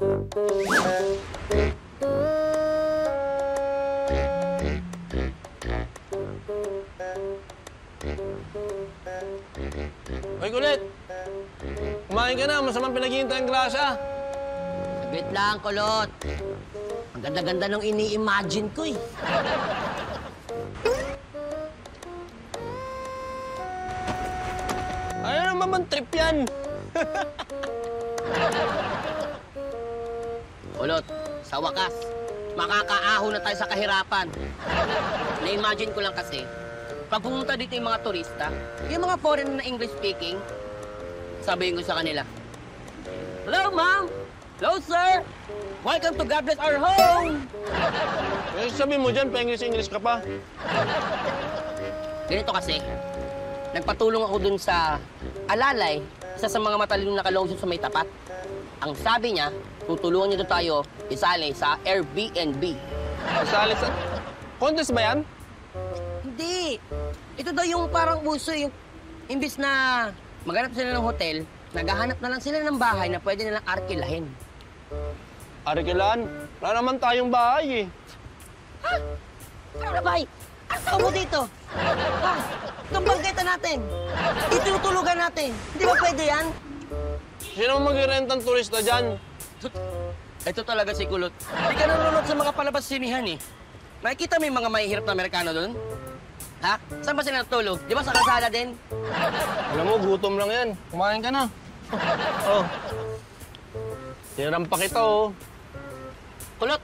Hoy, kulit! Kumain ka na, masamang pinaghihintay ang grasya. Saglit lang, kulot. Ang ganda-ganda nung ini-imagine ko eh. Ano naman bang trip yan? Kulot, sa wakas, makakaaho na tayo sa kahirapan. Na-imagine ko lang kasi, pag pumunta dito yung mga turista, yung mga foreigner na English speaking, sabihin ko sa kanila, "Hello, ma'am! Hello, sir! Welcome to God Bless Our Home!" Eh, sabi mo dyan, pa-English ka pa. Ganito kasi, nagpatulong ako dun sa Alalay, isa sa mga matalinong nakalungsod sa may tapat. Ang sabi niya, tutulungan niyo doon tayo isali sa Airbnb. Masali sa... Contest ba yan? Hindi. Ito daw yung parang uso, yung imbis na maghanap sila ng hotel, naghahanap na lang sila ng bahay na pwede nilang arkilahin. Arikilan? Wala naman tayong bahay eh. Ha? Ano ba? Ang tao mo dito? Ha? Itong bangketa natin. Itutulugan natin. Hindi ba pwede yan? Sino mag-rent ng turista dyan? Ito talaga si Kulot. Hindi ka nanonood sa mga palabas sinihan eh. Nakikita mo yung mga mahihirap na Amerikano doon? Ha? Saan ba sila natulog? Di ba sa kalsada din? Alam mo, gutom lang yan. Kumain ka na. Oh. Tinarampa kita, oh. Kulot,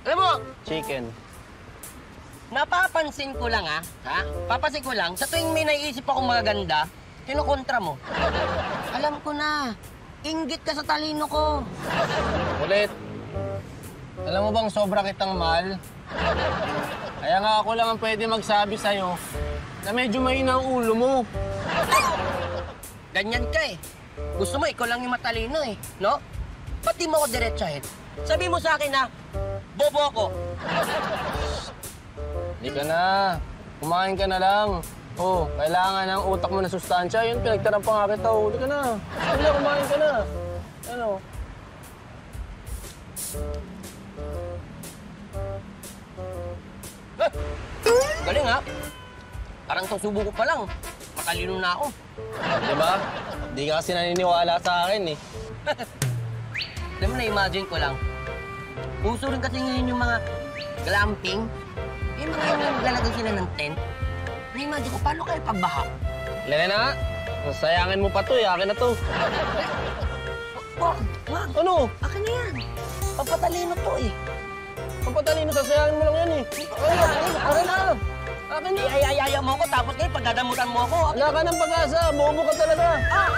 alam mo, Chicken. napapansin ko lang ha? Papansin ko lang, sa tuwing may naiisip akong magaganda, kinukontra mo. Alam ko na, inggit ka sa talino ko. Kulit. Alam mo bang sobra kitang mahal? Kaya nga ako lang ang pwede magsabi sa'yo na medyo mahina ang ulo mo. Ganyan ka eh. Gusto mo, ikaw lang yung matalino eh, no? Pati mo ako diretsahin. Sabi mo sa akin na, bobo ako. Hindi ka na. Kumain ka na lang. Oh, kailangan ng utak mo na sustansya. Yun, pinagtarampa nga kita. Oh, hindi ka na. Hindi na, kumain ka na. Ano? Galing ha? Parang susubo ko pa lang. Matalino na ako. Diba? Hindi ka kasi naniniwala sa akin eh. Alam mo, na-imagine ko lang. Uso rin kasi ngayon yung mga glamping. Yung mga yung naglalagay sila ng tent. Na-imagine ko, paano kayo pagbaha? Lena, sayangin mo pa to eh. Akin na to. Wag. Ano? Akin na yan. Papatalino to eh. Pampatalino, sasayangin mo lang yan eh. Akin na. Akin na. Ay, mo ako, tapos ngayon pagdadamutan mo ako. Wala ka ng pag-asa. Bobo ka talaga. Ah!